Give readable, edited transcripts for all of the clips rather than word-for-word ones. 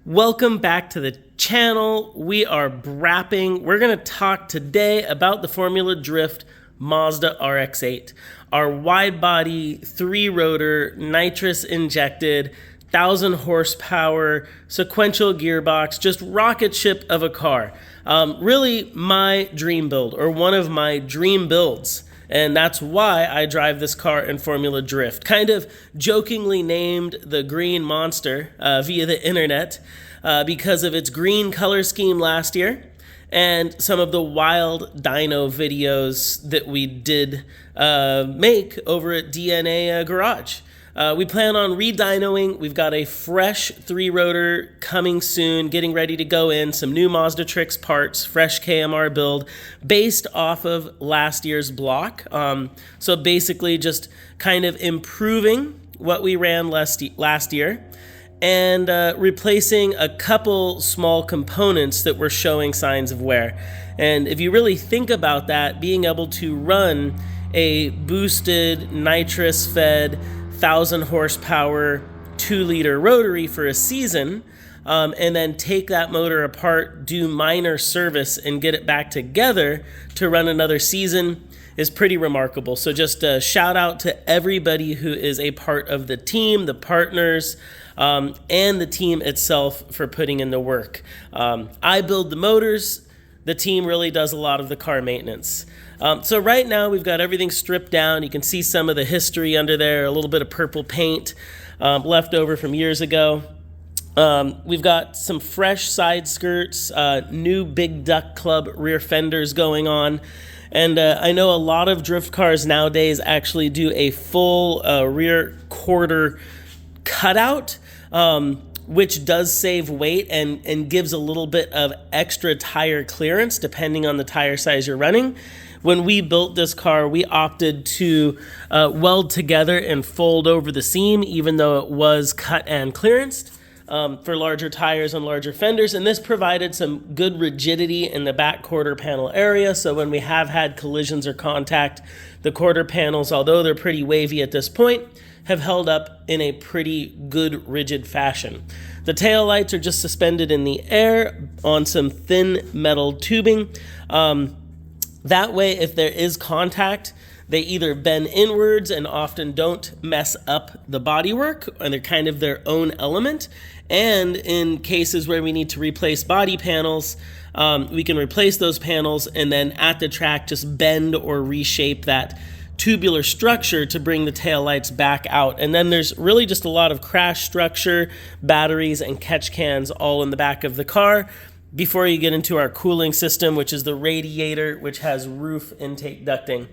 Welcome back to the channel. We are brapping. We're going to talk today about the Formula Drift Mazda RX8, our wide body, 3-rotor, nitrous injected, 1,000 horsepower, sequential gearbox, just rocket ship of a car. Really my dream build, or one of my dream builds. And that's why I drive this car in Formula Drift. Kind of jokingly named the Green Monster via the internet because of its green color scheme last year and some of the wild dyno videos that we did make over at DNA Garage. We plan on re-dynoing. We've got a fresh 3-rotor coming soon, getting ready to go in, some new Mazda Tricks parts, fresh KMR build based off of last year's block. So basically just kind of improving what we ran last year and replacing a couple small components that were showing signs of wear. And if you really think about that, being able to run a boosted, nitrous-fed, 1,000 horsepower, 2-liter rotary for a season, and then take that motor apart, do minor service, and get it back together to run another season is pretty remarkable. So just a shout out to everybody who is a part of the team, the partners, and the team itself for putting in the work. I build the motors. The team really does a lot of the car maintenance. So right now we've got everything stripped down. You can see some of the history under there, a little bit of purple paint left over from years ago. We've got some fresh side skirts, new Big Duck Club rear fenders going on. And I know a lot of drift cars nowadays actually do a full rear quarter cutout, which does save weight and gives a little bit of extra tire clearance depending on the tire size you're running. When we built this car, we opted to weld together and fold over the seam, even though it was cut and clearanced for larger tires and larger fenders. And this provided some good rigidity in the back quarter panel area. So when we have had collisions or contact, the quarter panels, although they're pretty wavy at this point, have held up in a pretty good rigid fashion. The tail lights are just suspended in the air on some thin metal tubing. That way, if there is contact, they either bend inwards and often don't mess up the bodywork, and they're kind of their own element. And in cases where we need to replace body panels, we can replace those panels and then at the track just bend or reshape that tubular structure to bring the tail lights back out. And then there's really just a lot of crash structure, batteries, and catch cans all in the back of the car before you get into our cooling system, which is the radiator, which has roof intake ducting.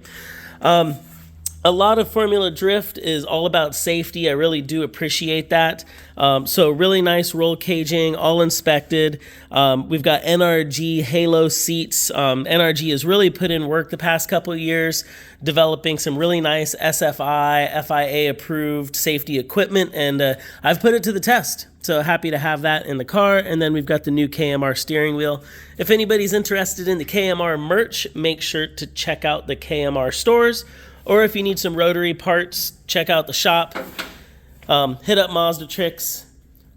A lot of Formula Drift is all about safety. I really do appreciate that. So really nice roll caging, all inspected. We've got NRG Halo seats. NRG has really put in work the past couple of years, developing some really nice SFI, FIA approved safety equipment, and I've put it to the test. So happy to have that in the car. And then we've got the new KMR steering wheel. If anybody's interested in the KMR merch, make sure to check out the KMR stores. Or if you need some rotary parts, check out the shop. Hit up Mazda Tricks.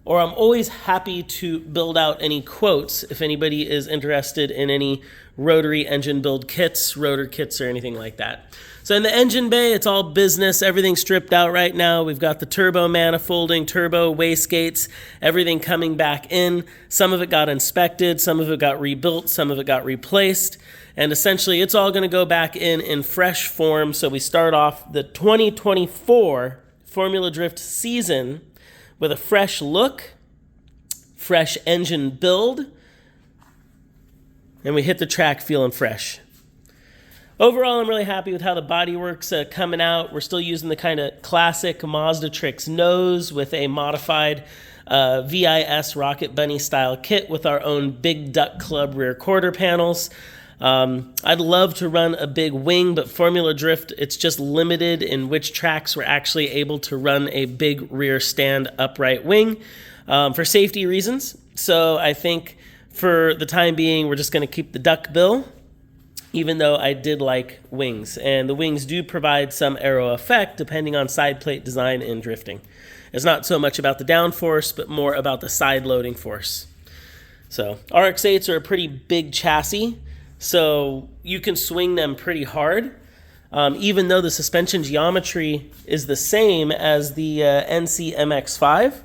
Or I'm always happy to build out any quotes if anybody is interested in any rotary engine build kits, rotor kits, or anything like that. So in the engine bay, it's all business. Everything's stripped out right now. We've got the turbo manifolding, turbo wastegates, everything coming back in. Some of it got inspected, some of it got rebuilt, some of it got replaced. And essentially, it's all going to go back in fresh form. So we start off the 2024 Formula Drift season with a fresh look, fresh engine build, and we hit the track feeling fresh. Overall, I'm really happy with how the bodywork's coming out. We're still using the kind of classic Mazda Tricks nose with a modified VIS Rocket Bunny style kit with our own Big Duck Club rear quarter panels. I'd love to run a big wing, but Formula Drift, it's just limited in which tracks we're actually able to run a big rear stand upright wing for safety reasons. So I think for the time being, we're just going to keep the duck bill, even though I did like wings. And the wings do provide some aero effect depending on side plate design and drifting. It's not so much about the downforce, but more about the side loading force. So RX8s are a pretty big chassis, so you can swing them pretty hard. Even though the suspension geometry is the same as the NC MX5,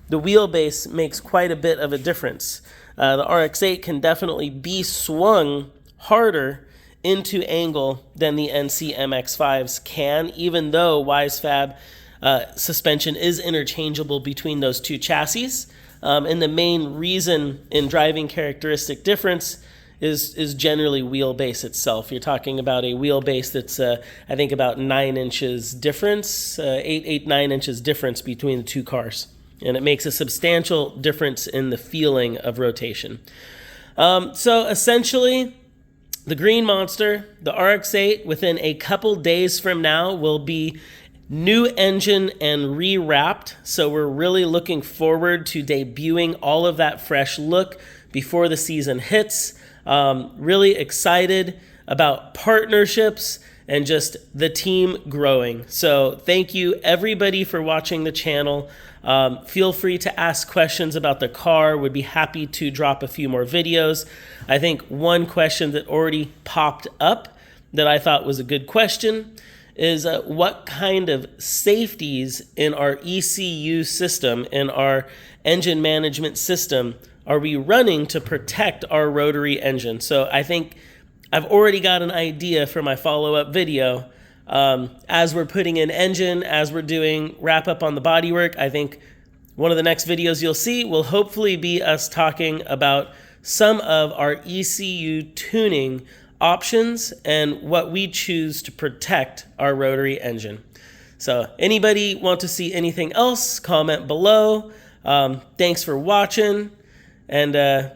the wheelbase makes quite a bit of a difference. The RX8 can definitely be swung harder into angle than the NC MX5s can, even though WiseFab suspension is interchangeable between those two chassis. And the main reason in driving characteristic difference is generally wheelbase itself. You're talking about a wheelbase that's, I think, about 9 inches difference, 9 inches difference between the two cars. And it makes a substantial difference in the feeling of rotation. So essentially, the Green Monster, the RX8, within a couple days from now will be new engine and rewrapped. So we're really looking forward to debuting all of that fresh look before the season hits. Really excited about partnerships and just the team growing. So thank you everybody for watching the channel. Feel free to ask questions about the car. Would be happy to drop a few more videos. I think one question that already popped up that I thought was a good question is what kind of safeties in our ECU system, in our engine management system, are we running to protect our rotary engine? So I think I've already got an idea for my follow-up video. As we're putting in engine, as we're doing wrap up on the bodywork, I think one of the next videos you'll see will hopefully be us talking about some of our ECU tuning options and what we choose to protect our rotary engine. So anybody want to see anything else, comment below. Thanks for watching, and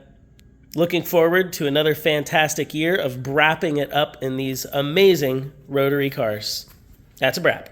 looking forward to another fantastic year of wrapping it up in these amazing rotary cars. That's a wrap.